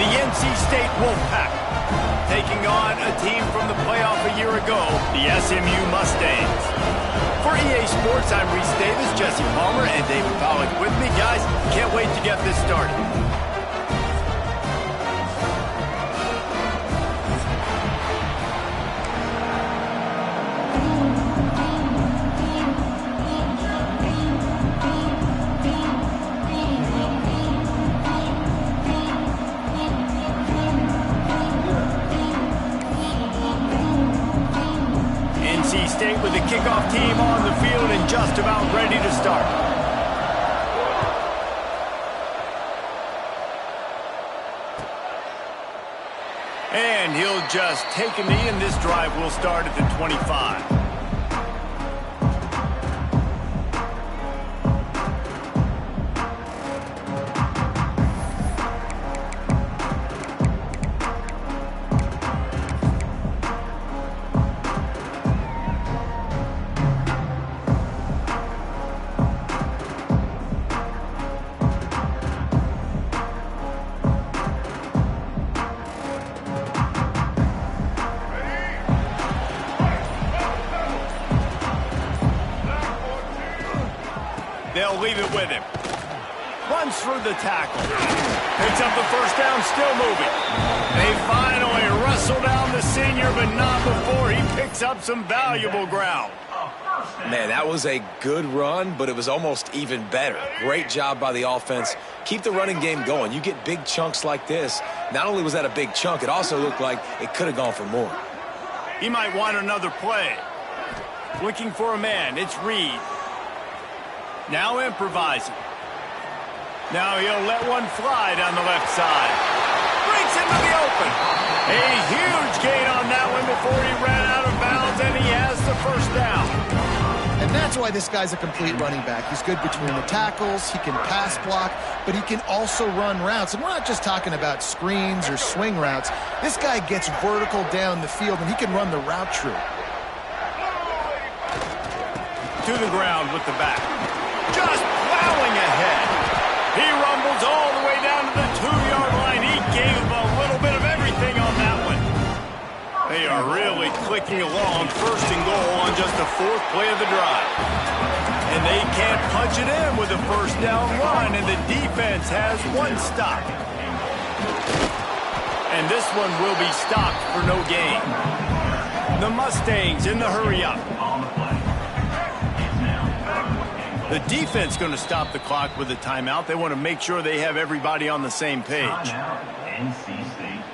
the NC State Wolfpack, taking on a team from the playoff a year ago, the SMU Mustangs. For EA Sports, I'm Reese Davis, Jesse Palmer, and David Pollack with me. Guys, can't wait to get this started. With the kickoff team on the field and just about ready to start. And he'll just take a knee, and this drive will start at the 25. They'll leave it with him. Runs through the tackle. Picks up the first down, still moving. They finally wrestle down the senior, but not before he picks up some valuable ground. Man, that was a good run, but it was almost even better. Great job by the offense. Keep the running game going. You get big chunks like this. Not only was that a big chunk, it also looked like it could have gone for more. He might want another play. Looking for a man. It's Reed. Now improvising. Now he'll let one fly down the left side. Breaks into the open. A huge gain on that one before he ran out of bounds, and he has the first down. And that's why this guy's a complete running back. He's good between the tackles, he can pass block, but he can also run routes. And we're not just talking about screens or swing routes. This guy gets vertical down the field, and he can run the route true. To the ground with the back. Just plowing ahead. He rumbles all the way down to the 2-yard line. He gave a little bit of everything on that one. They are really clicking along. First and goal on just the 4th play of the drive. And they can't punch it in with a first down run, and the defense has one stop. And this one will be stopped for no gain. The Mustangs in the hurry-up. The defense going to stop the clock with a timeout. They want to make sure they have everybody on the same page. Timeout, NC State.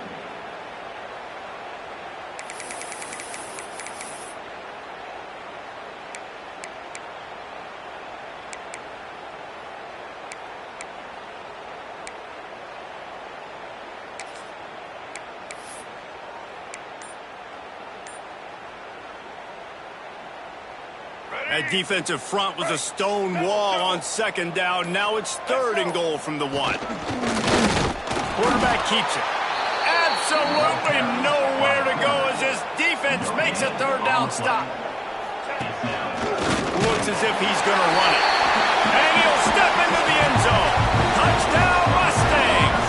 That defensive front was a stone wall on second down. Now it's 3rd and goal from the 1. Quarterback keeps it. Absolutely nowhere to go as this defense makes a 3rd down stop. Looks as if he's going to run it. And he'll step into the end zone. Touchdown, Mustangs!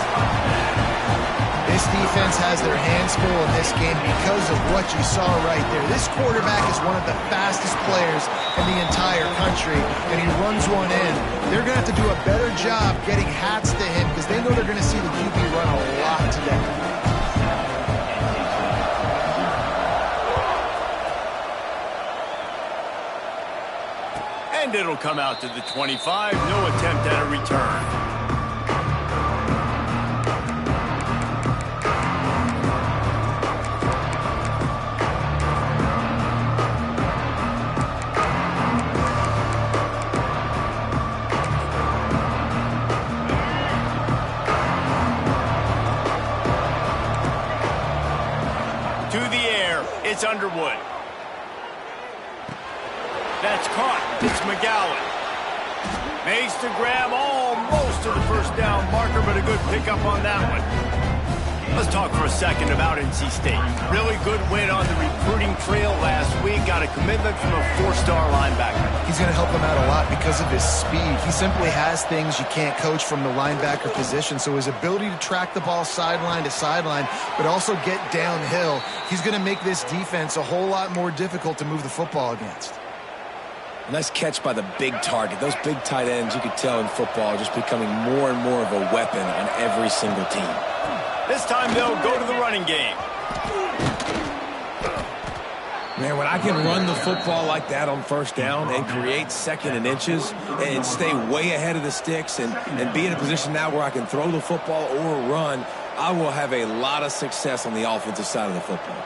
This defense has their hands full in this game because of what you saw right there. This quarterback is one of the fastest players in the entire country, and he runs one in. They're going to have to do a better job getting hats to him because they know they're going to see the QB run a lot today. And it'll come out to the 25. No attempt at a return. It's Underwood. That's caught. It's McGowan. Makes the grab almost to the first down marker, but a good pickup on that one. Let's talk for a second about NC State. Really good win on the recruiting trail last week. Got a commitment from a 4-star linebacker. He's going to help them out a lot because of his speed. He simply has things you can't coach from the linebacker position. So his ability to track the ball sideline to sideline, but also get downhill, he's going to make this defense a whole lot more difficult to move the football against. Nice catch by the big target. Those big tight ends, you could tell in football, are just becoming more and more of a weapon on every single team. This time they'll go to the running game. Man, when I can run the football like that on first down and create second and inches and stay way ahead of the sticks and be in a position now where I can throw the football or run, I will have a lot of success on the offensive side of the football.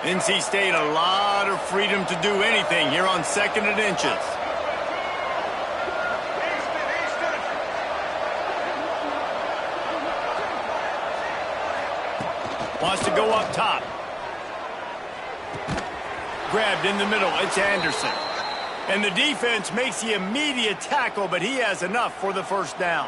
NC State a lot of freedom to do anything here on second and inches. Wants to go up top. Grabbed in the middle. It's Anderson. And the defense makes the immediate tackle, but he has enough for the first down.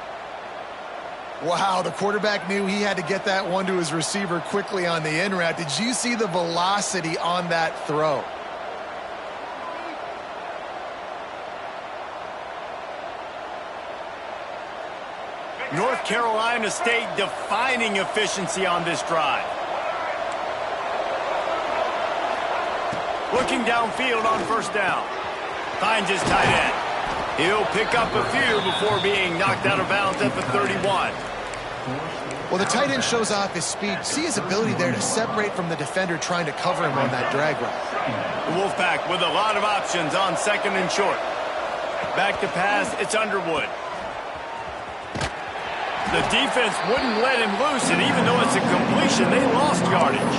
Wow, the quarterback knew he had to get that one to his receiver quickly on the in route. Did you see the velocity on that throw? North Carolina State defining efficiency on this drive. Looking downfield on first down. Finds his tight end. He'll pick up a few before being knocked out of bounds at the 31. Well, the tight end shows off his speed. See his ability there to separate from the defender trying to cover him on that drag route. The Wolfpack with a lot of options on second and short. Back to pass, it's Underwood. The defense wouldn't let him loose, and even though it's a completion, they lost yardage.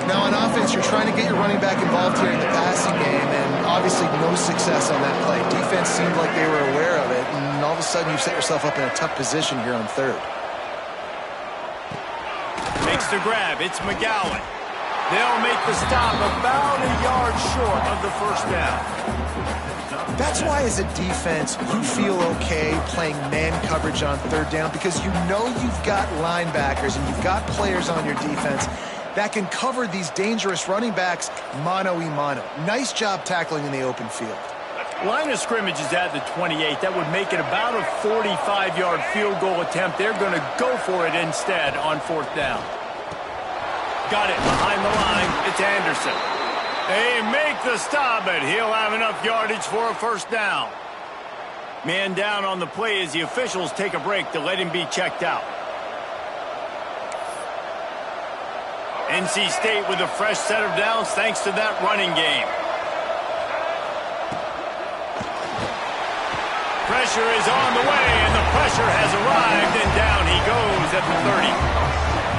Now, on offense, you're trying to get your running back involved here in the passing game, and obviously no success on that play. Defense seemed like they were aware of it, and all of a sudden you set yourself up in a tough position here on third. Makes the grab. It's McGowan. They'll make the stop about a yard short of the first down. That's why, as a defense, you feel okay playing man coverage on third down because you know you've got linebackers and you've got players on your defense that can cover these dangerous running backs mano-a-mano. Nice job tackling in the open field. Line of scrimmage is at the 28. That would make it about a 45-yard field goal attempt. They're going to go for it instead on fourth down. Got it behind the line. It's Anderson. They make the stop, but he'll have enough yardage for a first down. Man down on the play as the officials take a break to let him be checked out. NC State with a fresh set of downs thanks to that running game. Pressure is on the way, and the pressure has arrived, and down he goes at the 30.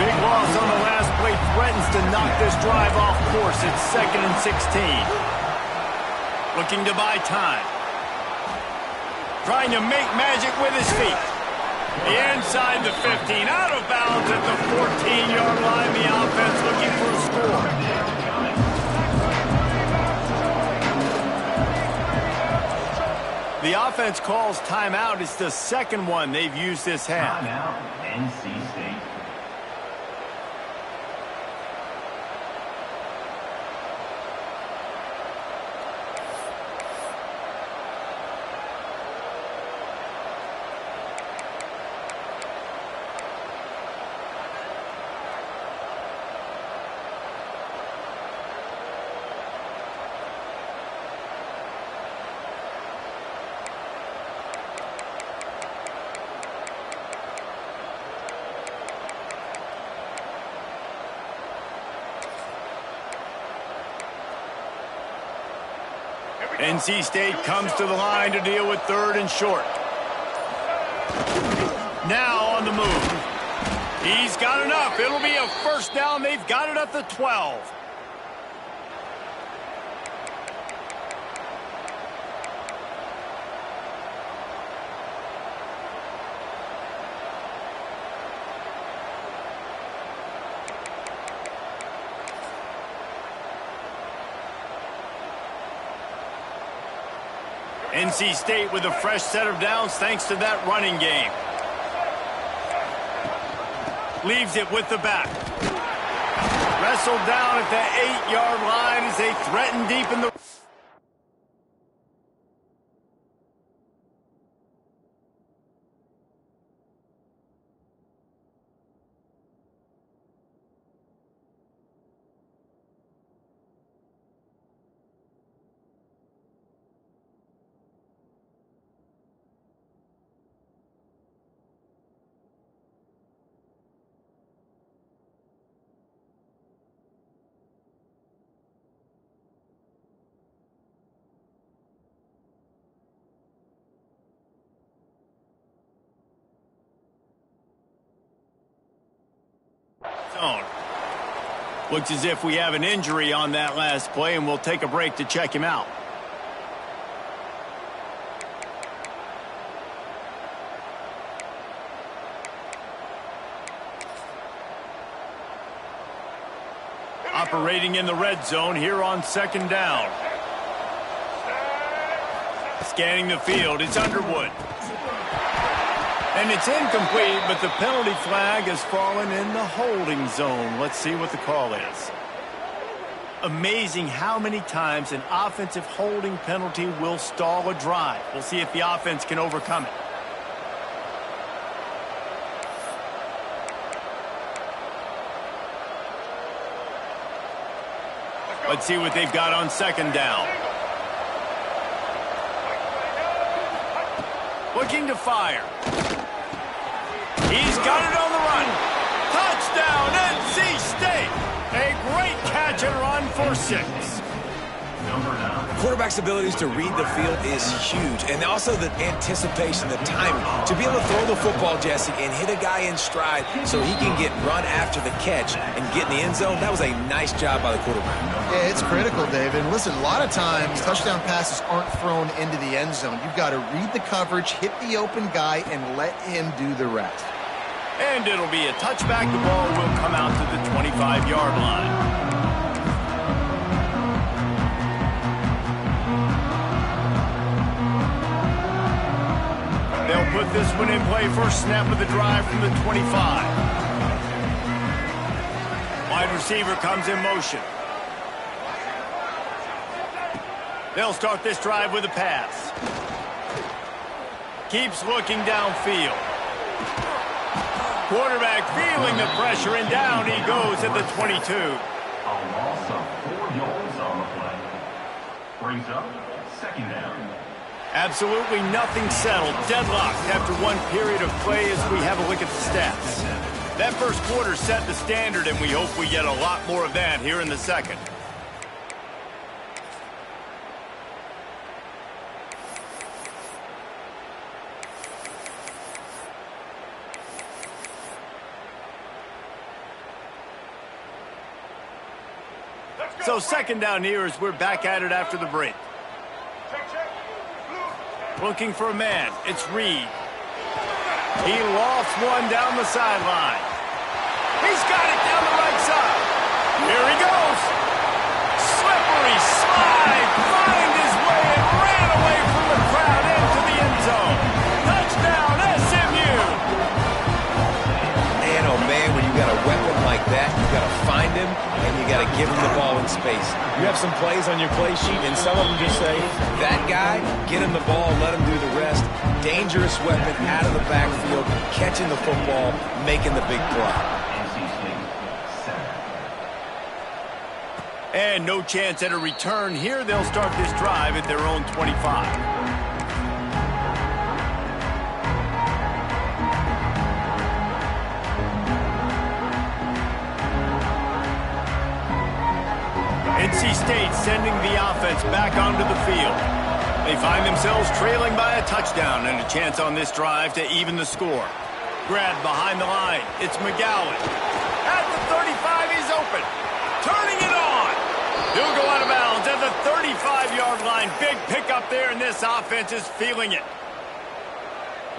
Big loss on the last play threatens to knock this drive off course. It's 2nd and 16. Looking to buy time. Trying to make magic with his feet. Inside the 15, out of bounds at the 14-yard line. The offense looking for a score. The offense calls timeout. It's the second one they've used this half. Timeout, NC State. NC State comes to the line to deal with third and short. Now on the move. He's got enough. It'll be a first down. They've got it at the 12. NC State with a fresh set of downs thanks to that running game. Leaves it with the back. Wrestled down at the 8-yard line as they threaten deep in the... zone. Looks as if we have an injury on that last play, and we'll take a break to check him out. Operating in the red zone here on second down. Scanning the field, it's Underwood. And it's incomplete, but the penalty flag has fallen in the holding zone. Let's see what the call is. Amazing how many times an offensive holding penalty will stall a drive. We'll see if the offense can overcome it. Let's see what they've got on second down. Looking to fire. He's got it on the run. Touchdown, NC State. A great catch and run for 6. Quarterback's abilities to read the field is huge, and also the anticipation, the timing. To be able to throw the football, Jesse, and hit a guy in stride so he can get run after the catch and get in the end zone, that was a nice job by the quarterback. Yeah, it's critical, David. And listen, a lot of times touchdown passes aren't thrown into the end zone. You've got to read the coverage, hit the open guy, and let him do the rest. And it'll be a touchback. The ball will come out to the 25-yard line. They'll put this one in play. First snap of the drive from the 25. Wide receiver comes in motion. They'll start this drive with a pass. Keeps looking downfield. Quarterback feeling the pressure, and down he goes at the 22. A loss of 4 yards on the play. Brings up second down. Absolutely nothing settled. Deadlocked after one period of play as we have a look at the stats. That first quarter set the standard, and we hope we get a lot more of that here in the second. So second down here as we're back at it after the break. Looking for a man. It's Reed. He lofts one down the sideline. He's got it down the right side. Here he goes. Slippery slide. Find his way and ran away from the crowd into the end zone. Touchdown, SMU. Man, oh man, when you got a weapon like that, you got to find him and you got to give him the ball in space. You have some plays on your play sheet, and some of them just say, that guy, get him the ball, let him do the rest. Dangerous weapon out of the backfield, catching the football, making the big play. And no chance at a return here. They'll start this drive at their own 25. NC State sending the offense back onto the field. They find themselves trailing by a touchdown and a chance on this drive to even the score. Grabbed behind the line. It's McGowan. At the 35, he's open. Turning it on. He'll go out of bounds at the 35-yard line. Big pickup there, and this offense is feeling it.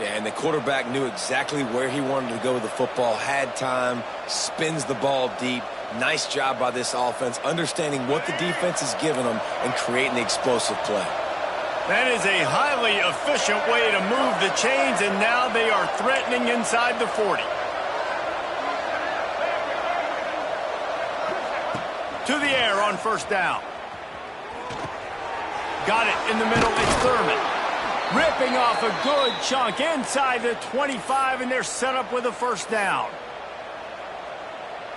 Yeah, and the quarterback knew exactly where he wanted to go with the football, had time, spins the ball deep. Nice job by this offense, understanding what the defense is giving them and creating the explosive play. That is a highly efficient way to move the chains, and now they are threatening inside the 40. To the air on first down. Got it in the middle. It's Thurman. Ripping off a good chunk inside the 25, and they're set up with a first down.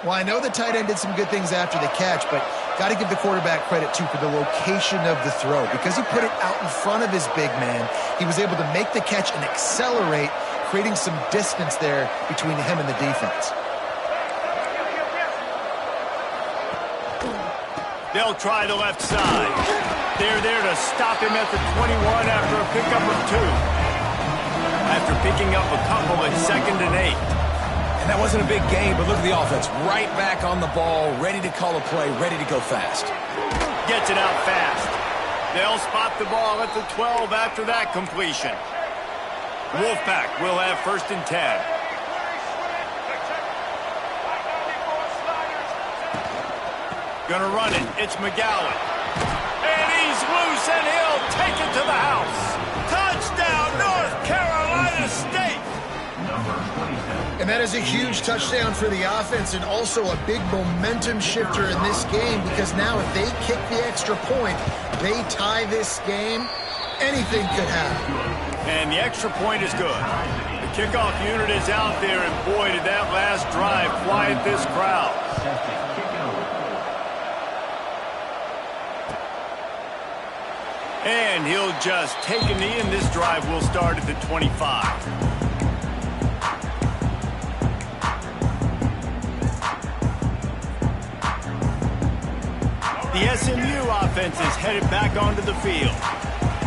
Well, I know the tight end did some good things after the catch, but got to give the quarterback credit, too, for the location of the throw. Because he put it out in front of his big man, he was able to make the catch and accelerate, creating some distance there between him and the defense. They'll try the left side. They're there to stop him at the 21 after a pickup of 2. After picking up a couple at 2nd and 8. And that wasn't a big game, but look at the offense. Right back on the ball, ready to call a play, ready to go fast. Gets it out fast. They'll spot the ball at the 12 after that completion. Wolfpack will have 1st and 10. Gonna run it. It's McGowan. And he's loose, and he'll take it to the house. Touchdown, North Carolina State! And that is a huge touchdown for the offense and also a big momentum shifter in this game, because now if they kick the extra point, they tie this game, anything could happen. And the extra point is good. The kickoff unit is out there, and boy, did that last drive quiet this crowd. And he'll just take a knee, and this drive will start at the 25. The SMU offense is headed back onto the field.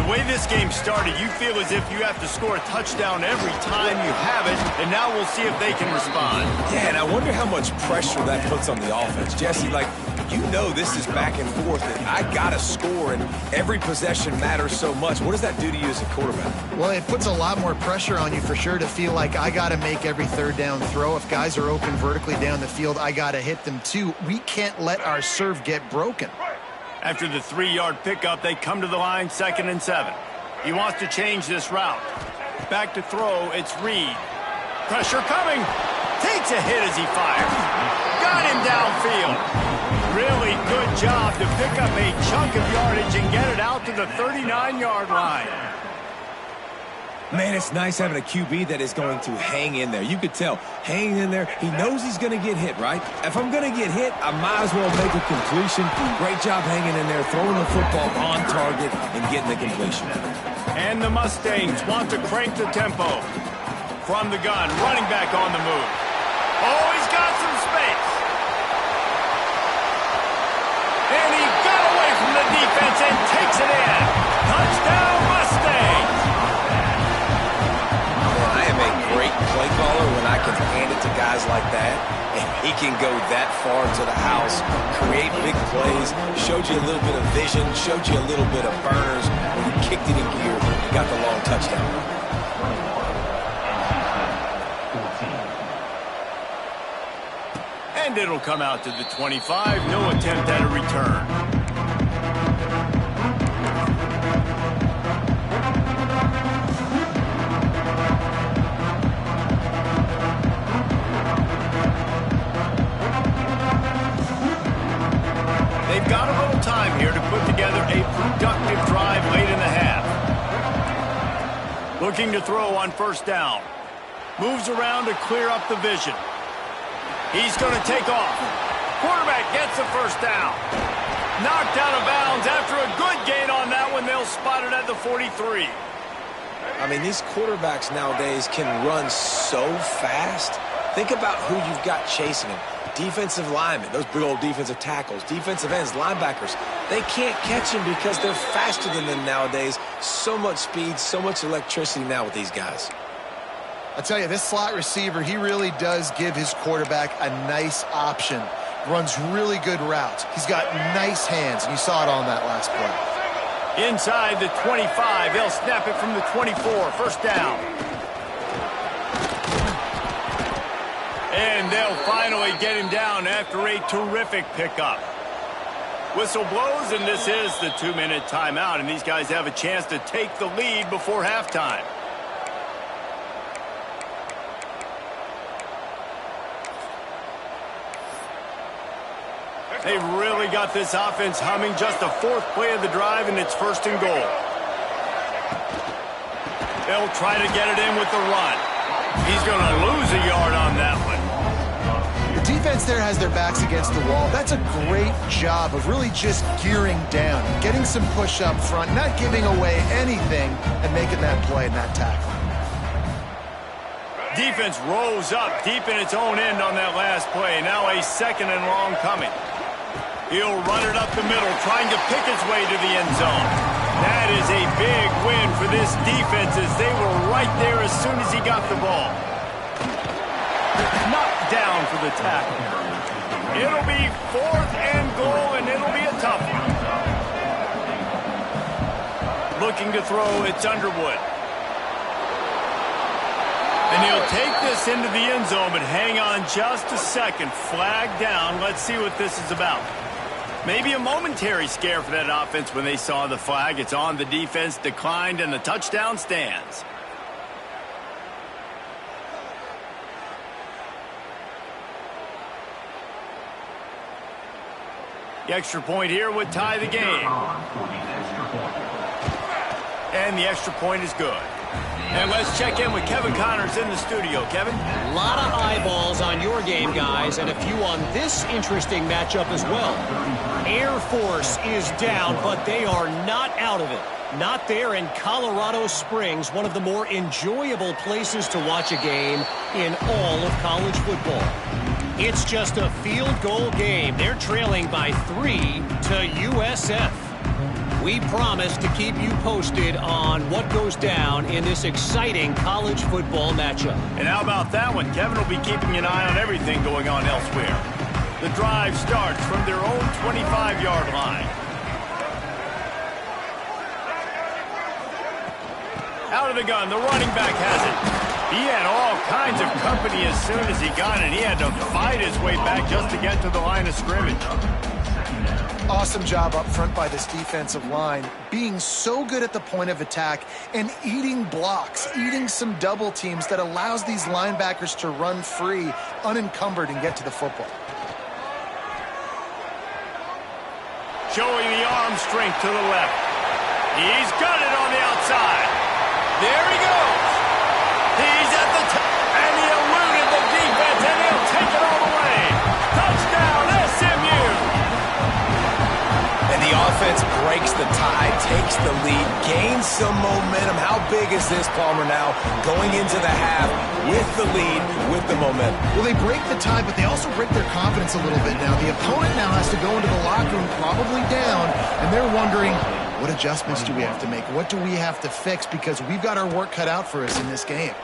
The way this game started, you feel as if you have to score a touchdown every time you have it, and now we'll see if they can respond. Yeah, and I wonder how much pressure that puts on the offense. Jesse, like, you know this is back and forth, and I got to score, and every possession matters so much. What does that do to you as a quarterback? Well, it puts a lot more pressure on you for sure to feel like I got to make every 3rd down throw. If guys are open vertically down the field, I got to hit them too. We can't let our serve get broken. After the 3-yard pickup, they come to the line 2nd and 7. He wants to change this route. Back to throw, it's Reed. Pressure coming. Takes a hit as he fires. Got him downfield. Really good job to pick up a chunk of yardage and get it out to the 39-yard line. Man, it's nice having a QB that is going to hang in there. You could tell, hanging in there, he knows he's going to get hit, right? If I'm going to get hit, I might as well make a completion. Great job hanging in there, throwing the football on target and getting the completion. And the Mustangs want to crank the tempo. From the gun, running back on the move. Oh, he's got some space. And he got away from the defense and takes it in. Touchdown, Mustangs! Great play caller when I can hand it to guys like that, and he can go that far to the house, create big plays, showed you a little bit of vision, showed you a little bit of burners when he kicked it in gear and got the long touchdown. And it'll come out to the 25, no attempt at a return. They've got a little time here to put together a productive drive late in the half. Looking to throw on first down. Moves around to clear up the vision. He's going to take off. Quarterback gets the first down. Knocked out of bounds after a good gain on that one. They'll spot it at the 43. I mean, these quarterbacks nowadays can run so fast. Think about who you've got chasing them. Defensive linemen, those big old defensive tackles, defensive ends, linebackers. They can't catch them because they're faster than them nowadays. So much speed, so much electricity now with these guys. I tell you, this slot receiver, he really does give his quarterback a nice option. Runs really good routes. He's got nice hands, and you saw it on that last play. Inside the 25, they'll snap it from the 24, first down. And they'll finally get him down after a terrific pickup. Whistle blows, and this is the 2-minute timeout, and these guys have a chance to take the lead before halftime. They've really got this offense humming. Just the 4th play of the drive, and it's 1st and goal. They'll try to get it in with the run. He's going to lose a yard on that one. The defense there has their backs against the wall. That's a great job of really just gearing down, getting some push up front, not giving away anything, and making that play and that tackle. Defense rolls up deep in its own end on that last play. Now a 2nd and long coming. He'll run it up the middle, trying to pick his way to the end zone. That is a big win for this defense, as they were right there as soon as he got the ball. Knocked down for the tackle. It'll be 4th and goal, and it'll be a tough one. Looking to throw, it's Underwood. And he'll take this into the end zone, but hang on just a second. Flag down. Let's see what this is about. Maybe a momentary scare for that offense when they saw the flag. It's on the defense, declined, and the touchdown stands. The extra point here would tie the game. And the extra point is good. And let's check in with Kevin Connors in the studio. Kevin? A lot of eyeballs on your game, guys, and a few on this interesting matchup as well. Air Force is down, but they are not out of it. Not there in Colorado Springs, one of the more enjoyable places to watch a game in all of college football. It's just a field goal game. They're trailing by 3 to USF. We promise to keep you posted on what goes down in this exciting college football matchup. And how about that one? Kevin will be keeping an eye on everything going on elsewhere. The drive starts from their own 25-yard line. Out of the gun, the running back has it. He had all kinds of company as soon as he got it. He had to fight his way back just to get to the line of scrimmage. Awesome job up front by this defensive line, being so good at the point of attack and eating blocks, eating some double teams that allows these linebackers to run free, unencumbered, and get to the football. Showing the arm strength to the left. He's got it on the outside. There he goes. He's at the top, and he eluded the defense, and he'll take it all the way. Touchdown, SMU. And the offense breaks the tie, takes the lead, gains some momentum. How big is this, Palmer, now going into the half with the lead, with the momentum? Well, they break the tie, but they also break their confidence a little bit now. The opponent now has to go into the locker room probably down, and they're wondering, what adjustments do we have to make? What do we have to fix? Because we've got our work cut out for us in this game.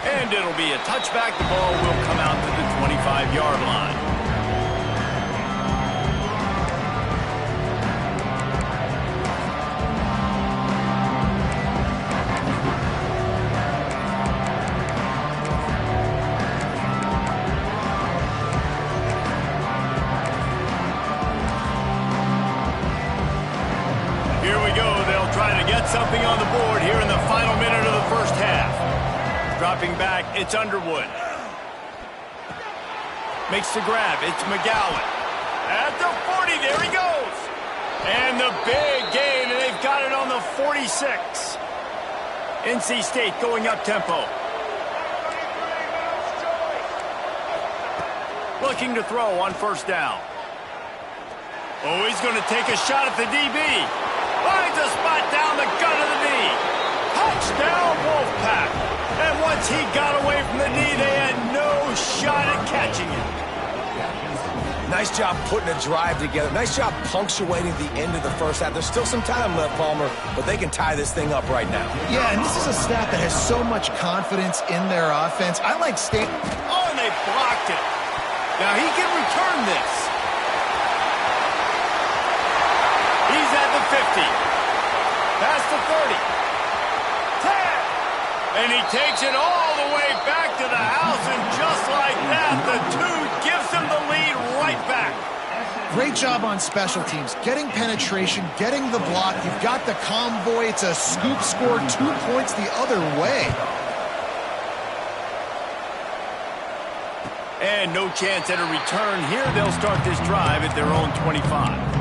And it'll be a touchback. The ball will come out to the 25-yard line. Something on the board here in the final minute of the first half. Dropping back, it's Underwood. Makes the grab, it's McGowan. At the 40, there he goes. And the big gain, and they've got it on the 46. NC State going up tempo. Looking to throw on first down. Oh, he's going to take a shot at the DB. Finds a spot down the gun of the knee. Touchdown, Wolfpack. And once he got away from the knee, they had no shot at catching him. Nice job putting a drive together. Nice job punctuating the end of the first half. There's still some time left, Palmer, but they can tie this thing up right now. Yeah, and this is a staff that has so much confidence in their offense. I like State. Oh, and they blocked it. Now he can return this. He's at the 50. Past the 30. 10. And he takes it all the way back to the house, and just like that, the 2 gives him the lead right back. Great job on special teams, getting penetration, getting the block. You've got the convoy. It's a scoop score, 2 points the other way. And no chance at a return here. They'll start this drive at their own 25.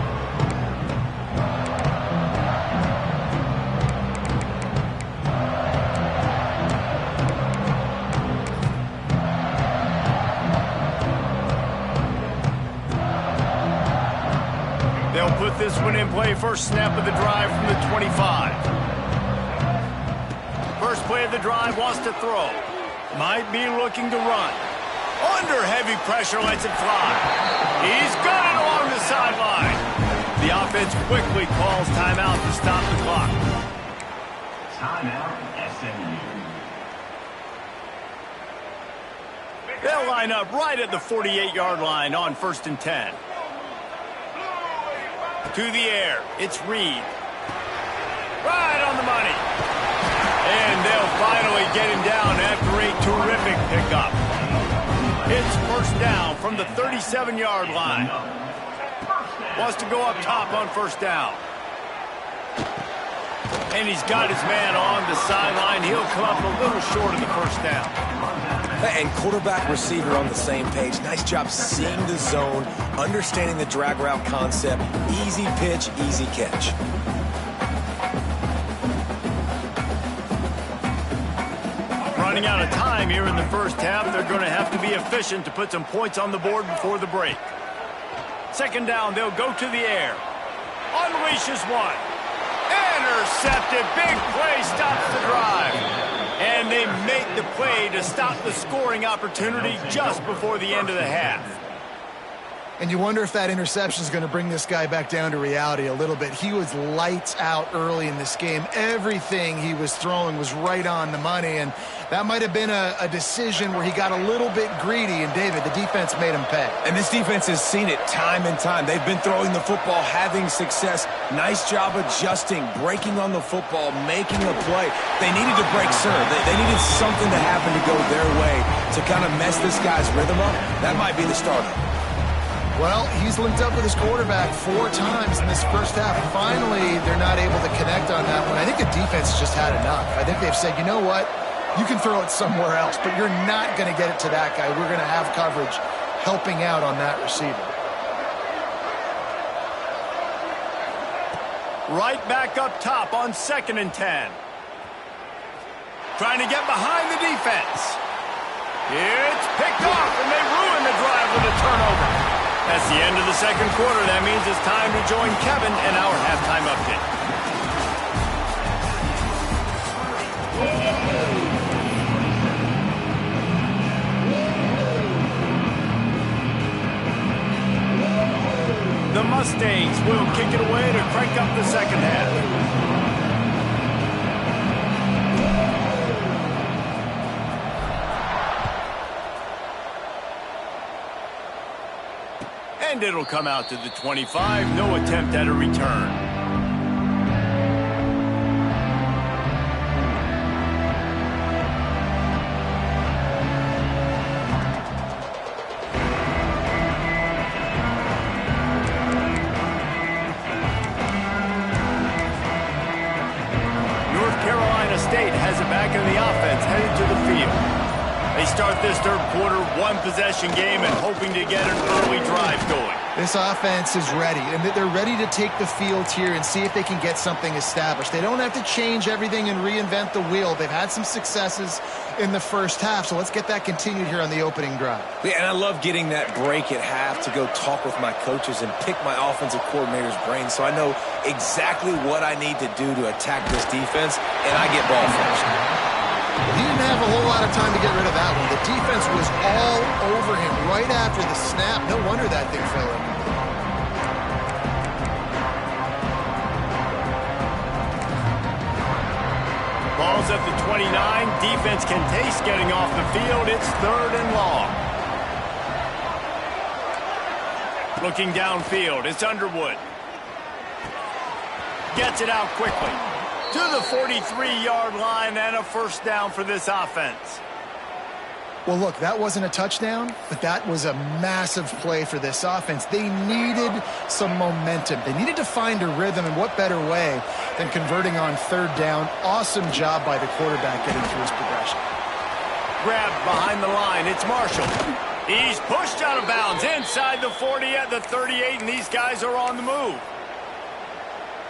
They'll put this one in play. First snap of the drive from the 25. First play of the drive, wants to throw. Might be looking to run. Under heavy pressure, lets it fly. He's got it along the sideline. The offense quickly calls timeout to stop the clock. Timeout, SMU. They'll line up right at the 48-yard line on 1st and 10. To the air, it's Reed. Right on the money. And they'll finally get him down after a terrific pickup. It's first down from the 37-yard line. Wants to go up top on first down. And he's got his man on the sideline. He'll come up a little short of the first down. And quarterback receiver on the same page. Nice job seeing the zone, understanding the drag route concept. Easy pitch, easy catch. Running out of time here in the first half. They're going to have to be efficient to put some points on the board before the break. Second down, they'll go to the air. Unleashes one. Intercepted. Big play stops the drive. And they make the play to stop the scoring opportunity just before the end of the half. And you wonder if that interception is going to bring this guy back down to reality a little bit. He was lights out early in this game. Everything he was throwing was right on the money, and that might have been a decision where he got a little bit greedy, and David, the defense made him pay. And this defense has seen it time and time. They've been throwing the football, having success. Nice job adjusting, breaking on the football, making a play. They needed to break serve. They needed something to happen to go their way to kind of mess this guy's rhythm up. That might be the starter. Well, he's linked up with his quarterback 4 times in this first half. Finally, they're not able to connect on that one. I think the defense just had enough. I think they've said, you know what? You can throw it somewhere else, but you're not going to get it to that guy. We're going to have coverage helping out on that receiver. Right back up top on 2nd and 10. Trying to get behind the defense. It's picked off, and they ruin the drive with a turnover. That's the end of the second quarter. That means it's time to join Kevin and our halftime update. The Mustangs will kick it away to crank up the second half. And it'll come out to the 25. No attempt at a return. North Carolina State has it back in the offense, headed to the field. They start this third quarter, 1-possession game, and hoping to get an early drive going. This offense is ready, and they're ready to take the field here and see if they can get something established. They don't have to change everything and reinvent the wheel. They've had some successes in the first half, so let's get that continued here on the opening drive. Yeah, and I love getting that break at half to go talk with my coaches and pick my offensive coordinator's brain so I know exactly what I need to do to attack this defense, and I get ball first. He didn't have a whole lot of time to get rid of that one. The defense was all over him right after the snap. No wonder that thing fell in. Ball's at the 29. Defense can taste getting off the field. It's 3rd and long. Looking downfield, it's Underwood. Gets it out quickly. To the 43-yard line and a first down for this offense. Well, look, that wasn't a touchdown, but that was a massive play for this offense. They needed some momentum. They needed to find a rhythm, and what better way than converting on third down. Awesome job by the quarterback getting through his progression. Grabbed behind the line. It's Marshall. He's pushed out of bounds inside the 40 at the 38, and these guys are on the move.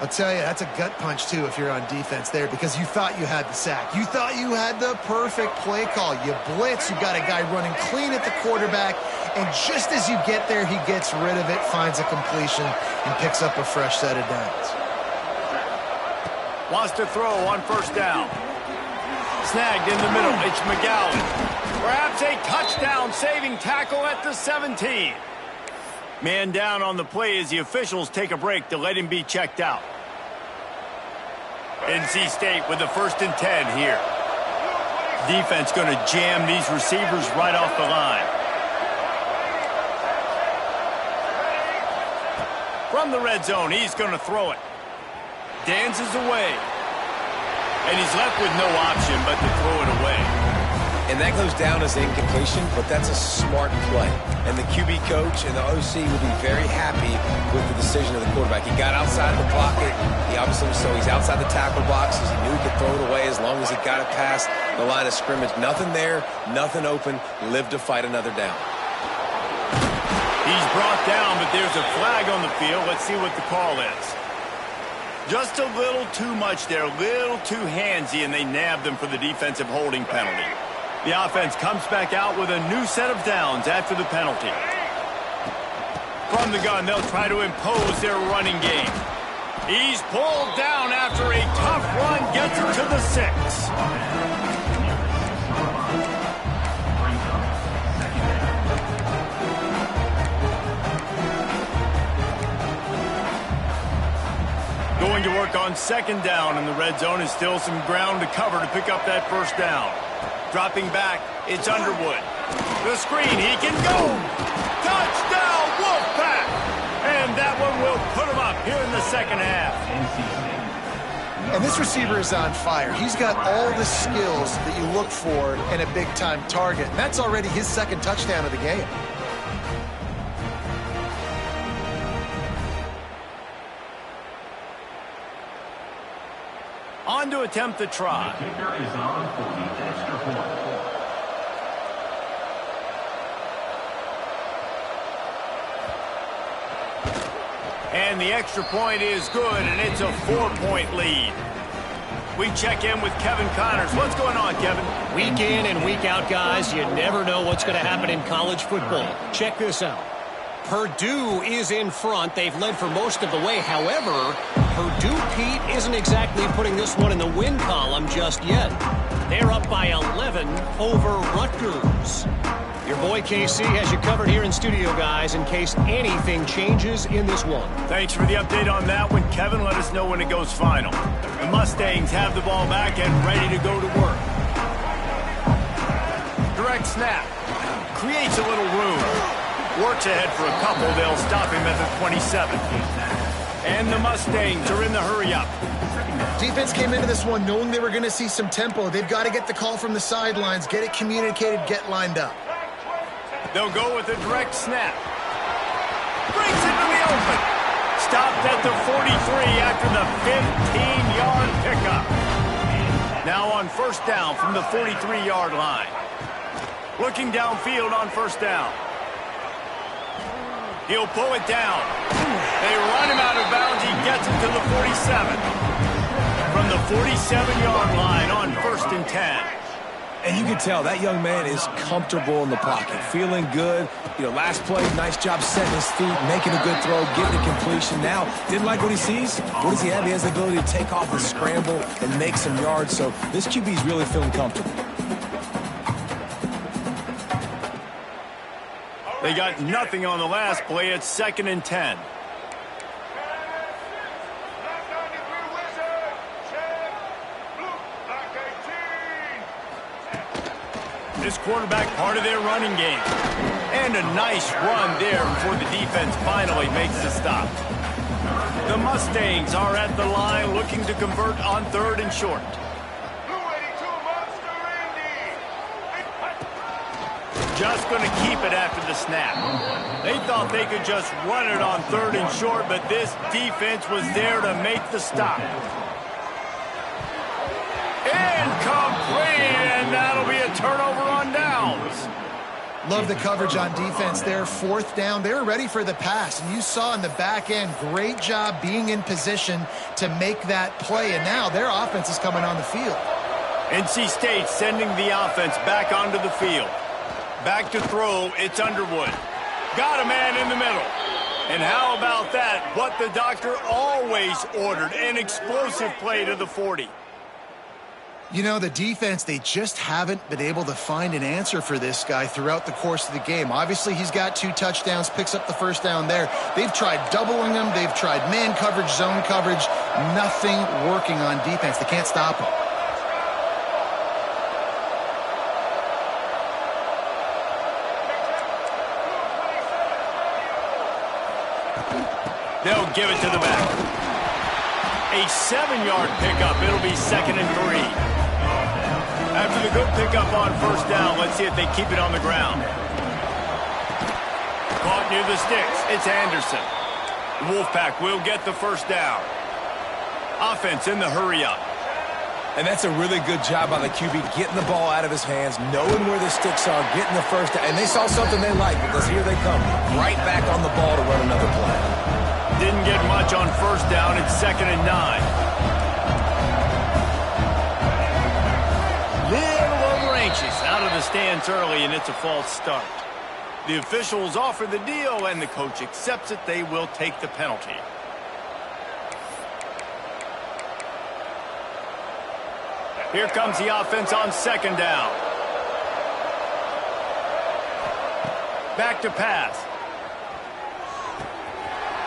I'll tell you, that's a gut punch, too, if you're on defense there, because you thought you had the sack. You thought you had the perfect play call. You blitz, you got a guy running clean at the quarterback, and just as you get there, he gets rid of it, finds a completion, and picks up a fresh set of downs. Wants to throw on first down. Snagged in the middle. It's McGowan. Perhaps a touchdown-saving tackle at the 17. Man down on the play as the officials take a break to let him be checked out. NC State with the 1st and 10 here. Defense going to jam these receivers right off the line. From the red zone, he's going to throw it. Dances away. And he's left with no option but to throw it away. And that goes down as incompletion, but that's a smart play. And the QB coach and the OC will be very happy with the decision of the quarterback. He got outside of the pocket. He obviously, so he's outside the tackle boxes. He knew he could throw it away as long as he got it past the line of scrimmage. Nothing there, nothing open. Lived to fight another down. He's brought down, but there's a flag on the field. Let's see what the call is. Just a little too much there, a little too handsy, and they nabbed him for the defensive holding penalty. The offense comes back out with a new set of downs after the penalty. From the gun, they'll try to impose their running game. He's pulled down after a tough run, gets him to the 6. Going to work on 2nd down, and the red zone is still some ground to cover to pick up that 1st down. Dropping back, it's Underwood. The screen, he can go! Touchdown, Wolfpack! And that one will put him up here in the 2nd half. And this receiver is on fire. He's got all the skills that you look for in a big-time target. And that's already his 2nd touchdown of the game. On to attempt the try. The kicker is on for the extra point. And the extra point is good, and it's a 4-point lead. We check in with Kevin Connors. What's going on, Kevin? Week in and week out, guys, you never know what's going to happen in college football. Check this out. Purdue is in front. They've led for most of the way. However, Purdue, Pete, isn't exactly putting this one in the win column just yet. They're up by 11 over Rutgers. Your boy KC has you covered here in studio, guys, in case anything changes in this one. Thanks for the update on that one, Kevin. Let us know when it goes final. The Mustangs have the ball back and ready to go to work. Direct snap. Creates a little room. Works ahead for a couple. They'll stop him at the 27. And the Mustangs are in the hurry-up. Defense came into this one knowing they were going to see some tempo. They've got to get the call from the sidelines, get it communicated, get lined up. They'll go with a direct snap. Breaks into the open. Stopped at the 43 after the 15-yard pickup. Now on 1st down from the 43-yard line. Looking downfield on 1st down. He'll pull it down. They run him out of bounds. He gets it to the 47. From the 47-yard line on 1st and 10. And you can tell that young man is comfortable in the pocket, feeling good. You know, last play, nice job setting his feet, making a good throw, getting a completion. Now, didn't like what he sees. What does he have? He has the ability to take off the scramble and make some yards. So this QB is really feeling comfortable. They got nothing on the last play. It's 2nd and 10. This quarterback part of their running game. And a nice run there before the defense finally makes the stop. The Mustangs are at the line looking to convert on 3rd and short. just going to keep it after the snap. They thought they could just run it on 3rd and short, but this defense was there to make the stop. Incomplete, and that'll be a turnover on downs. Love the coverage on defense there. 4th down, they were ready for the pass. And you saw in the back end, great job being in position to make that play. And now their offense is coming on the field. NC State sending the offense back onto the field. Back to throw, it's Underwood. Got a man in the middle. And how about that? What the doctor always ordered, an explosive play to the 40. You know, the defense, they just haven't been able to find an answer for this guy throughout the course of the game. Obviously, he's got 2 touchdowns, picks up the 1st down there. They've tried doubling him. They've tried man coverage, zone coverage. Nothing working on defense. They can't stop him. They'll give it to the back. A 7-yard pickup. It'll be 2nd and 3. After the good pickup on 1st down, let's see if they keep it on the ground. Caught near the sticks. It's Anderson. Wolfpack will get the 1st down. Offense in the hurry-up. And that's a really good job by the QB, getting the ball out of his hands, knowing where the sticks are, getting the 1st down. And they saw something they liked because here they come, right back on the ball to run another play. Didn't get much on 1st down. It's 2nd and 9. Little over anxious. Out of the stands early, and it's a false start. The officials offer the deal, and the coach accepts it. They will take the penalty. Here comes the offense on 2nd down. Back to pass.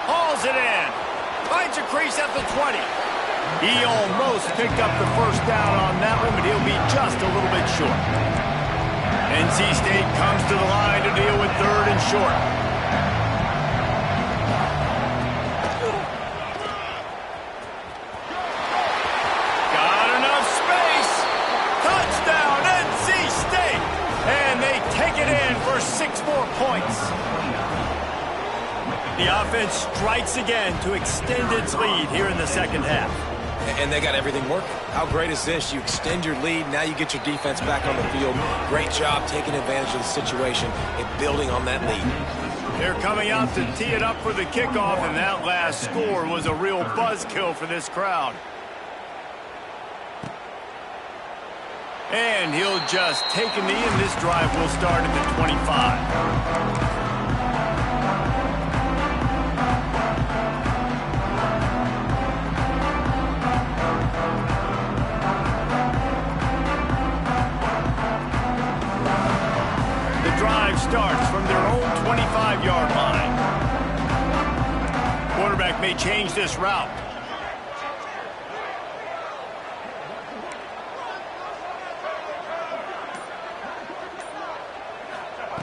Hauls it in. Finds a crease at the 20. He almost picked up the 1st down on that one, but he'll be just a little bit short. NC State comes to the line to deal with 3rd and short. Got enough space. Touchdown, NC State. And they take it in for 6 more points. The offense strikes again to extend its lead here in the 2nd half. And they got everything working. How great is this? You extend your lead, now you get your defense back on the field. Great job taking advantage of the situation and building on that lead. They're coming out to tee it up for the kickoff, and that last score was a real buzzkill for this crowd. And he'll just take a knee, and this drive will start at the 25. Starts from their own 25-yard line. Quarterback may change this route.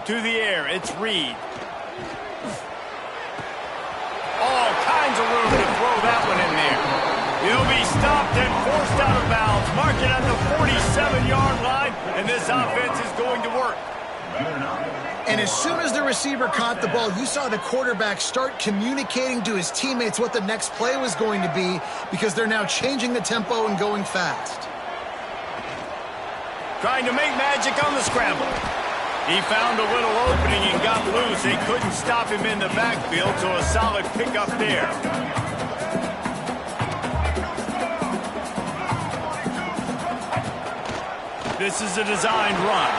To the air, it's Reed. All kinds of room to throw that one in there. He'll be stopped and forced out of bounds. Mark it at the 47-yard line, and this offense is going to work. And as soon as the receiver caught the ball, you saw the quarterback start communicating to his teammates what the next play was going to be because they're now changing the tempo and going fast. Trying to make magic on the scramble. He found a little opening and got loose. They couldn't stop him in the backfield, so a solid pickup there. This is a designed run.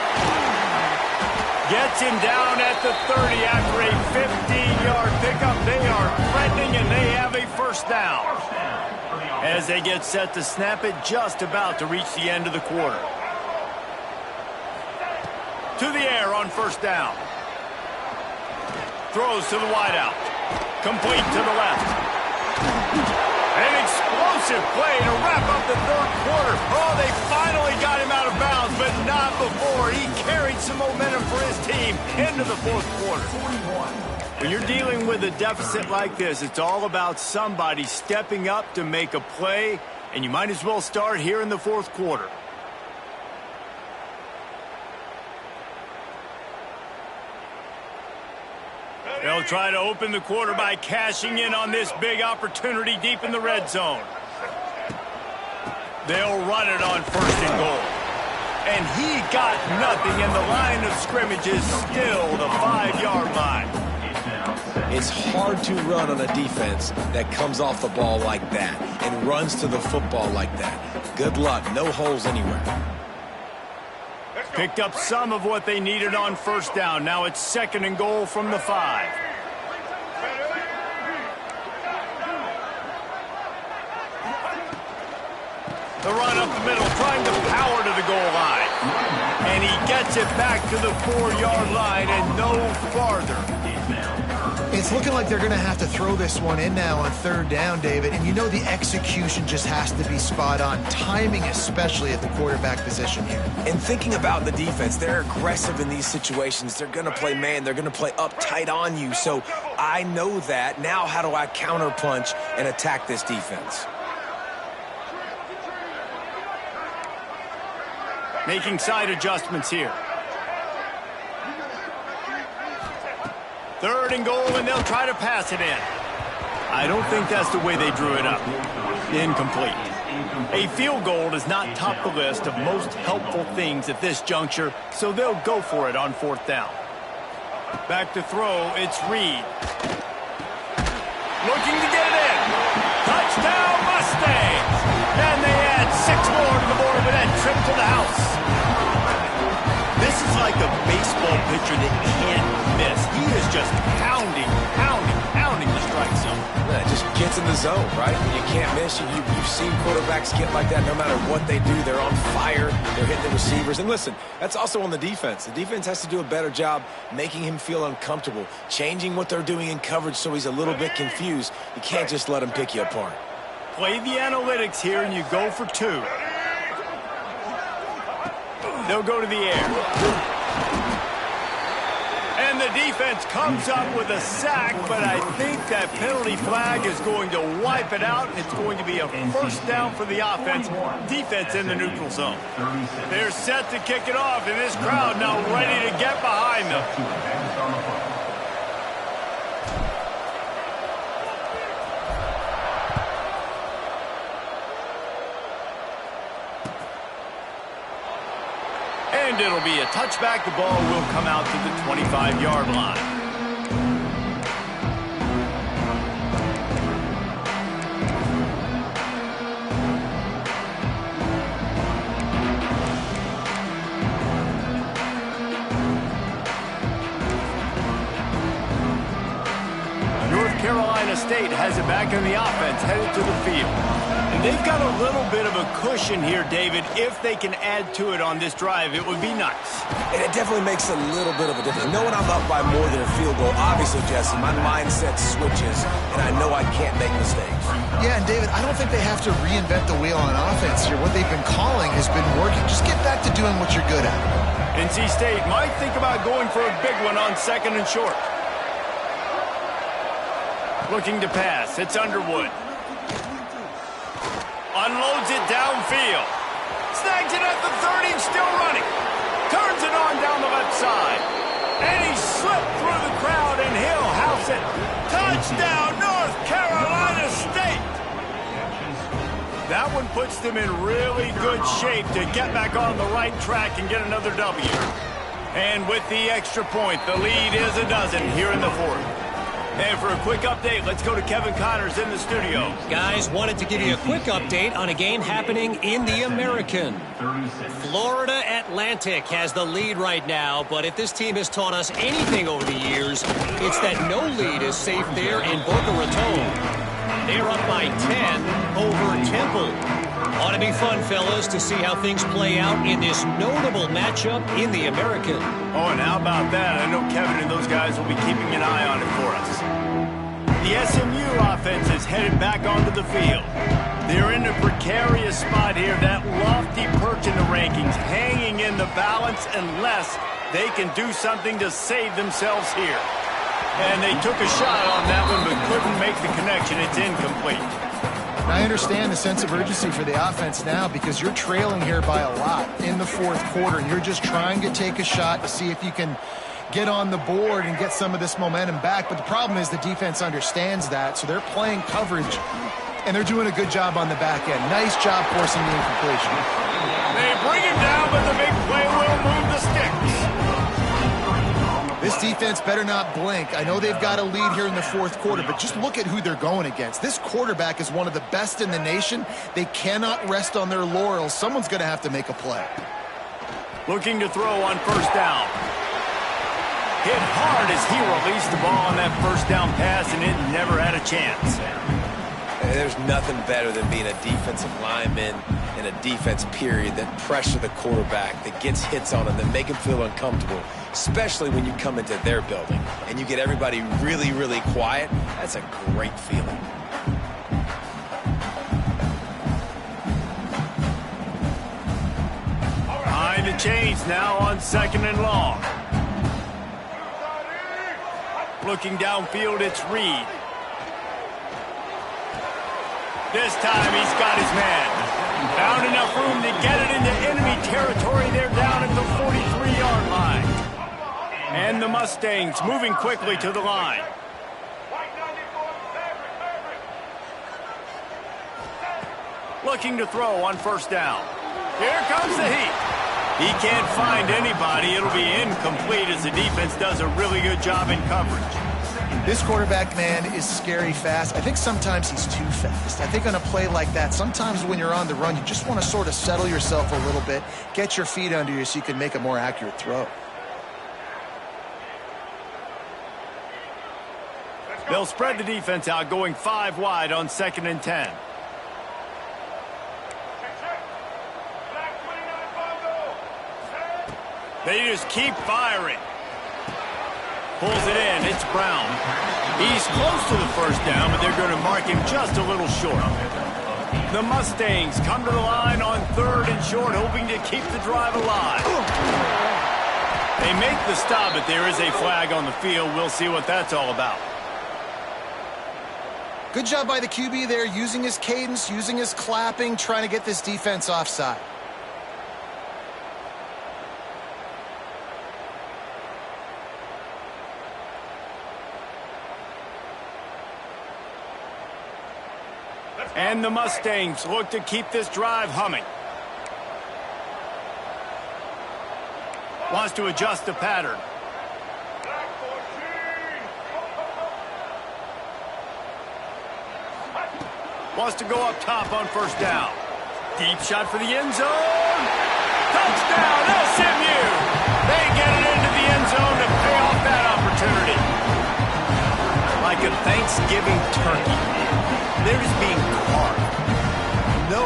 Gets him down at the 30 after a 15-yard pickup. They are threatening, and they have a 1st down. As they get set to snap it, just about to reach the end of the quarter. To the air on 1st down. Throws to the wideout. Complete to the left. An explosive play to wrap up the 3rd quarter. Oh, they finally got him out of bounds, but not before. He carried some momentum for his team into the 4th quarter. When you're dealing with a deficit like this, it's all about somebody stepping up to make a play, and you might as well start here in the 4th quarter. They'll try to open the quarter by cashing in on this big opportunity deep in the red zone. They'll run it on 1st and goal. And he got nothing, and the line of scrimmage is still the 5-yard line. It's hard to run on a defense that comes off the ball like that and runs to the football like that. Good luck. No holes anywhere. Picked up some of what they needed on 1st down. Now it's 2nd and goal from the 5. The run up the middle, trying to power to the goal line. And he gets it back to the 4-yard line and no farther. It's looking like they're going to have to throw this one in now on 3rd down, David. And you know the execution just has to be spot on. Timing especially at the quarterback position here. And thinking about the defense, they're aggressive in these situations. They're going to play man. They're going to play up tight on you. So I know that. Now how do I counterpunch and attack this defense? Making side adjustments here. 3rd and goal, and they'll try to pass it in. I don't think that's the way they drew it up. Incomplete. A field goal does not top the list of most helpful things at this juncture, so they'll go for it on 4th down. Back to throw, it's Reed. Looking to get it in. Touchdown, Mustangs! And they add 6 more to the board with that trip to the house. This is like a baseball pitcher that can't miss. He is just pounding the strike zone. Yeah, just gets in the zone, right? You can't miss. You've seen quarterbacks get like that no matter what they do. They're on fire. They're hitting the receivers. And listen, that's also on the defense. The defense has to do a better job making him feel uncomfortable, changing what they're doing in coverage so he's a little bit confused. You can't just let him pick you apart. Play the analytics here, and you go for 2. They'll go to the air. And the defense comes up with a sack, but I think that penalty flag is going to wipe it out. It's going to be a 1st down for the offense. Defense in the neutral zone. They're set to kick it off, and this crowd now ready to get behind them. And it'll be a touchback. The ball will come out to the 25-yard line. North Carolina State has it back in the offense, headed to the field. And they've got a little bit of a cushion here, David. If they can add to it on this drive, it would be nice. And it definitely makes a little bit of a difference. Knowing I'm up by more than a field goal, obviously, Jesse, my mindset switches, and I know I can't make mistakes. Yeah, and David, I don't think they have to reinvent the wheel on offense here. What they've been calling has been working. Just get back to doing what you're good at. NC State might think about going for a big one on 2nd and short. Looking to pass. It's Underwood. Unloads it downfield. Snags it at the 30 and still running. Turns it on down the left side. And he slipped through the crowd, and he'll house it. Touchdown, North Carolina State. That one puts them in really good shape to get back on the right track and get another W. And with the extra point, the lead is a dozen here in the 4th. And for a quick update, let's go to Kevin Connors in the studio. Guys, wanted to give you a quick update on a game happening in the American. Florida Atlantic has the lead right now, but if this team has taught us anything over the years, it's that no lead is safe there in Boca Raton. They're up by 10 over Temple. Ought to be fun, fellas, to see how things play out in this notable matchup in the American. Oh, and how about that? I know Kevin and those guys will be keeping an eye on it for us. The SMU offense is headed back onto the field. They're in a precarious spot here, that lofty perch in the rankings, hanging in the balance unless they can do something to save themselves here. And they took a shot on that one but couldn't make the connection. It's incomplete. I understand the sense of urgency for the offense now because you're trailing here by a lot in the 4th quarter, and you're just trying to take a shot to see if you can get on the board and get some of this momentum back. But the problem is the defense understands that, so they're playing coverage, and they're doing a good job on the back end. Nice job forcing the incompletion. They bring him down, but the big play will move the sticks. This defense better not blink. I know they've got a lead here in the fourth quarter, but just look at who they're going against. This quarterback is one of the best in the nation. They cannot rest on their laurels. Someone's going to have to make a play. Looking to throw on first down. Hit hard as he released the ball on that first down pass, and it never had a chance. There's nothing better than being a defensive lineman in a defense period that pressure the quarterback, that gets hits on him, that make him feel uncomfortable, especially when you come into their building and you get everybody really, really quiet. That's a great feeling. Behind the chains now on 2nd and long. Looking downfield, it's Reed. This time he's got his man. Found enough room to get it into enemy territory. They're down at the 43-yard line. And the Mustangs moving quickly to the line. Looking to throw on first down. Here comes the heat. He can't find anybody. It'll be incomplete as the defense does a really good job in coverage. This quarterback, man, is scary fast. I think sometimes he's too fast. I think on a play like that, sometimes when you're on the run, you just want to sort of settle yourself a little bit, get your feet under you so you can make a more accurate throw. They'll spread the defense out, going 5 wide on 2nd and 10. They just keep firing. Pulls it in. It's Brown. He's close to the first down, but they're going to mark him just a little short. The Mustangs come to the line on 3rd and short, hoping to keep the drive alive. They make the stop, but there is a flag on the field. We'll see what that's all about. Good job by the QB there, using his cadence, using his clapping, trying to get this defense offside. And the Mustangs look to keep this drive humming. Wants to adjust the pattern. Wants to go up top on first down. Deep shot for the end zone. Touchdown, SMU! They get it into the end zone to pay off that opportunity. Like a Thanksgiving turkey. They're just being carved. No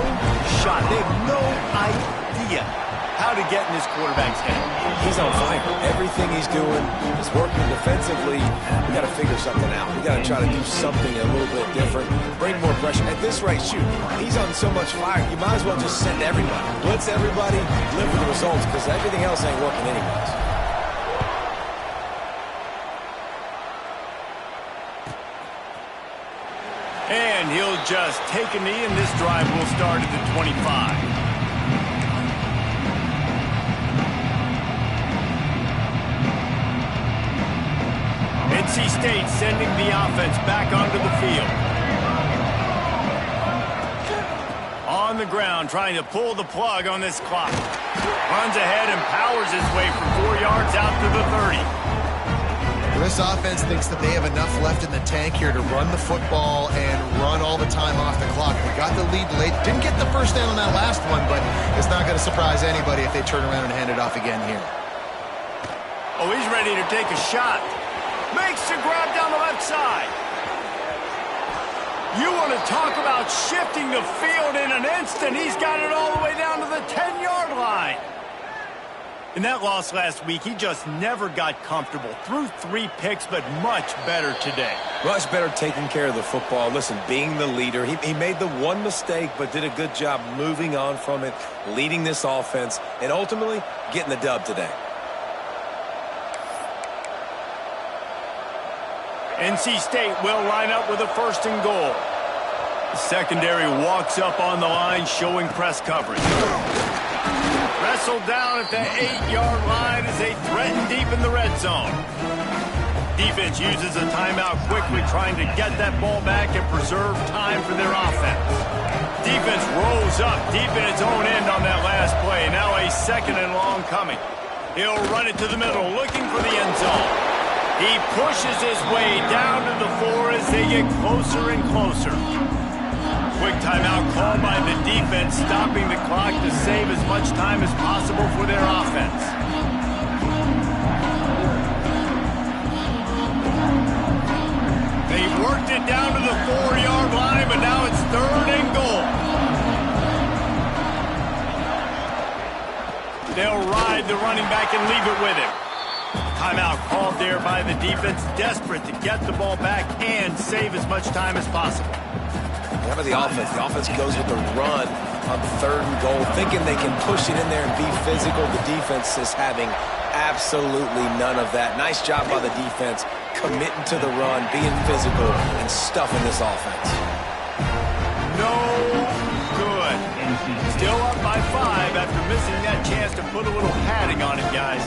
shot. They have no idea how to get in this quarterback's head. He's on fire. Everything he's doing is working defensively. We got to figure something out. We got to try to do something a little bit different. Bring more pressure. At this rate, shoot, he's on so much fire, you might as well just send everybody. Blitz everybody, live with the results, because everything else ain't working anyways. And he'll just take a knee, and this drive will start at the 25. NC State sending the offense back onto the field. On the ground, trying to pull the plug on this clock. Runs ahead and powers his way for 4 yards out to the 30. This offense thinks that they have enough left in the tank here to run the football and run all the time off the clock. They got the lead late. Didn't get the first down on that last one, but it's not going to surprise anybody if they turn around and hand it off again here. Oh, he's ready to take a shot. Makes the grab down the left side. You want to talk about shifting the field in an instant. He's got it all the way down to the 10-yard line. In that loss last week, he just never got comfortable. Threw 3 picks, but much better today. Much better taking care of the football. Listen, being the leader, he made the one mistake, but did a good job moving on from it, leading this offense, and ultimately getting the dub today. NC State will line up with a 1st and goal. The secondary walks up on the line, showing press coverage. Wrestled down at the 8-yard line as they threaten deep in the red zone. Defense uses a timeout quickly, trying to get that ball back and preserve time for their offense. Defense rolls up deep in its own end on that last play. Now a 2nd and long coming. He'll run it to the middle, looking for the end zone. He pushes his way down to the 4 as they get closer and closer. Quick timeout called by the defense, stopping the clock to save as much time as possible for their offense. They worked it down to the 4-yard line, but now it's 3rd and goal. They'll ride the running back and leave it with him. Timeout called there by the defense, desperate to get the ball back and save as much time as possible. How about the offense? The offense goes with the run on 3rd and goal, thinking they can push it in there and be physical. The defense is having absolutely none of that. Nice job by the defense, committing to the run, being physical, and stuffing this offense. No good. Still up by 5 after missing that chance to put a little padding on it, guys.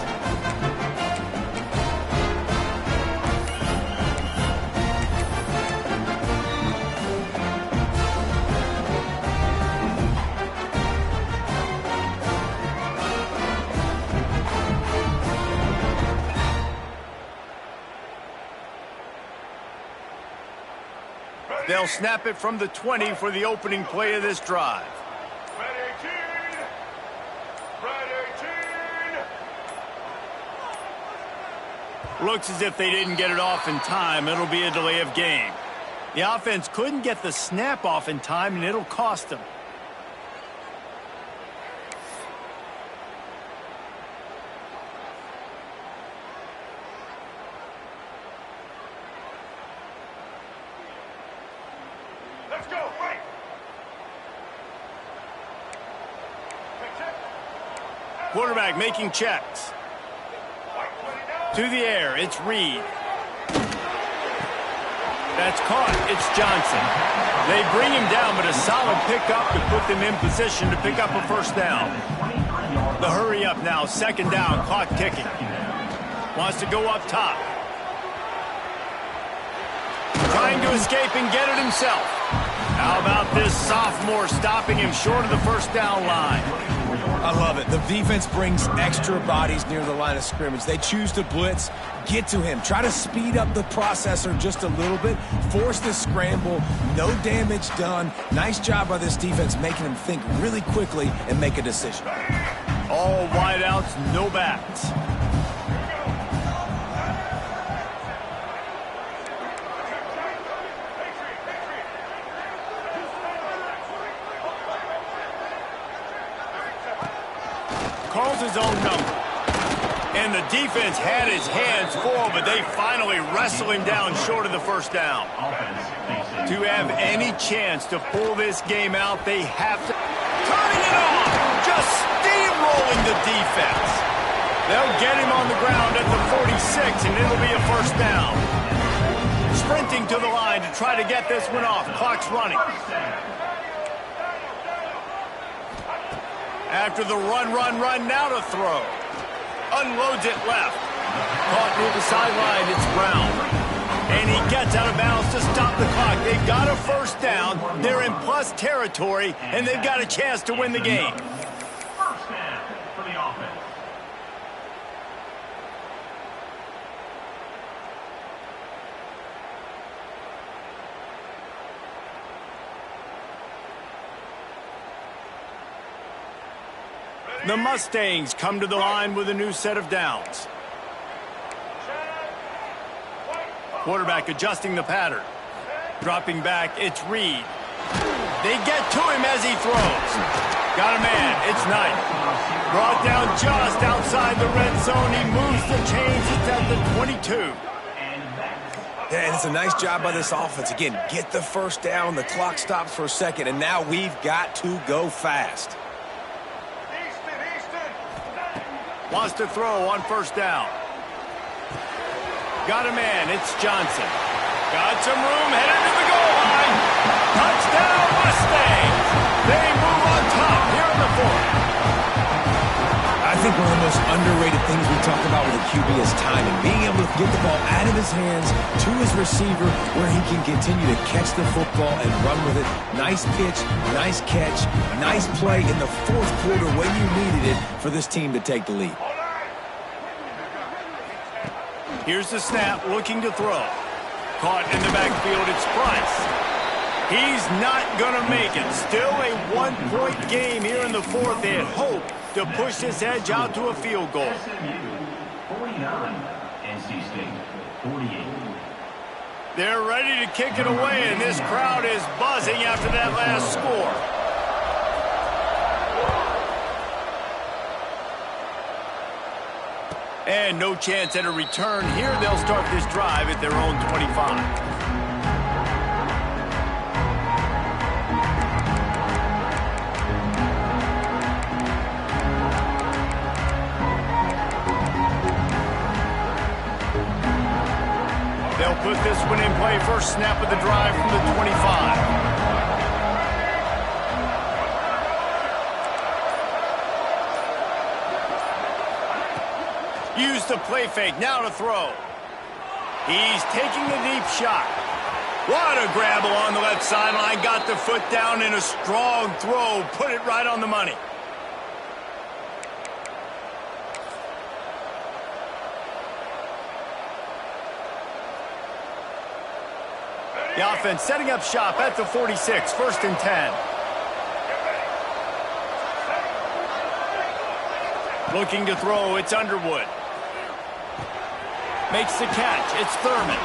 They'll snap it from the 20 for the opening play of this drive. Red 18. Red 18. Looks as if they didn't get it off in time. It'll be a delay of game. The offense couldn't get the snap off in time, and it'll cost them. Let's go. Right. Quarterback making checks. To the air, it's Reed. That's caught. It's Johnson. They bring him down, but a solid pickup to put them in position to pick up a 1st down. The hurry up now, 2nd down, clock ticking. Wants to go up top. Trying to escape and get it himself. How about this sophomore stopping him short of the 1st down line? I love it. The defense brings extra bodies near the line of scrimmage. They choose to blitz, get to him, try to speed up the processor just a little bit, force the scramble, no damage done. Nice job by this defense making him think really quickly and make a decision. All wideouts, no backs. Calls his own number. And the defense had his hands full, but they finally wrestle him down short of the 1st down. To have any chance to pull this game out, they have to... Turning it on! Just steamrolling the defense. They'll get him on the ground at the 46, and it'll be a 1st down. Sprinting to the line to try to get this one off. Clock's running. After the run, now to throw. Unloads it left. Caught near the sideline, it's Brown. And he gets out of bounds to stop the clock. They've got a 1st down. They're in plus territory, and they've got a chance to win the game. 1st down for the offense. The Mustangs come to the line with a new set of downs. Quarterback adjusting the pattern. Dropping back, it's Reed. They get to him as he throws. Got a man, it's Knight. Brought down just outside the red zone. He moves the chains, it's at the 22. Yeah, and it's a nice job by this offense. Again, get the 1st down, the clock stops for a second, and now we've got to go fast. Wants to throw on 1st down. Got a man, it's Johnson. Got some room, headed to the goal line. Touchdown, Mustangs. They move on top here in the 4th. think one of the most underrated things we talk about with a QB is timing. Being able to get the ball out of his hands to his receiver where he can continue to catch the football and run with it. Nice pitch, nice catch, nice play in the fourth quarter when you needed it for this team to take the lead. Here's the snap, looking to throw. Caught in the backfield, it's Price. He's not going to make it. Still a one-point game here in the fourth. They hope to push this edge out to a field goal. 49, NC State 48. They're ready to kick it away, and this crowd is buzzing after that last score. And no chance at a return here. They'll start this drive at their own 25. They'll put this one in play. First snap of the drive from the 25. Use the play fake, now to throw. He's taking a deep shot. What a grab along the left sideline. Got the foot down in a strong throw. Put it right on the money. The offense setting up shop at the 46, 1st and 10. Looking to throw, it's Underwood. Makes the catch, it's Thurman.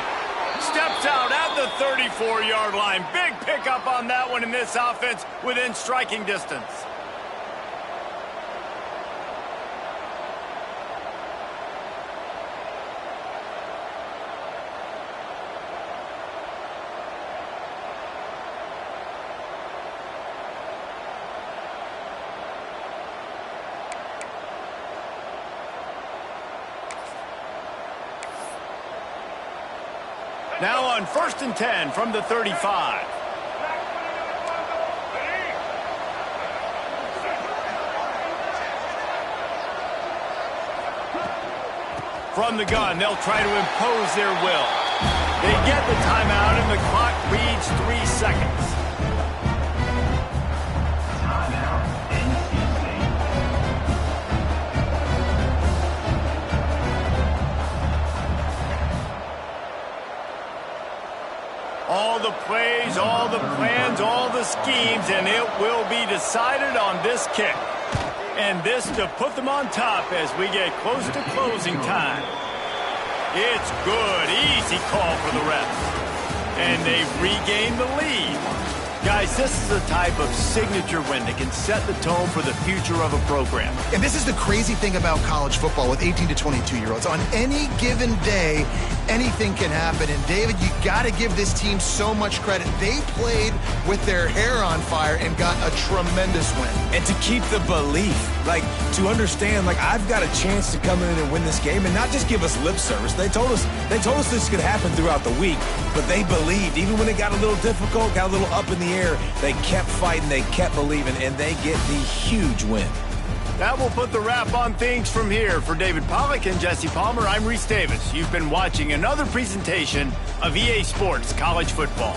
Steps out at the 34-yard line. Big pickup on that one in this offense within striking distance. Now on 1st and 10 from the 35. From the gun, they'll try to impose their will. They get the timeout, and the clock reads 3 seconds. Timeout, NC State. All the plays, all the plans, all the schemes, and it will be decided on this kick. And this to put them on top as we get close to closing time. It's good. Easy call for the refs. And they've regained the lead. Guys, this is a type of signature win that can set the tone for the future of a program. And this is the crazy thing about college football with 18 to 22-year-olds. On any given day, anything can happen. And, David, you got to give this team so much credit. They played with their hair on fire and got a tremendous win. And to keep the belief, like, to understand, like, I've got a chance to come in and win this game and not just give us lip service. They told us this could happen throughout the week, but they believed. Even when it got a little difficult, got a little up in the air, they kept fighting, they kept believing, and they get the huge win. That will put the wrap on things from here. For David Pollack and Jesse Palmer, I'm Reese Davis. You've been watching another presentation of EA Sports College Football.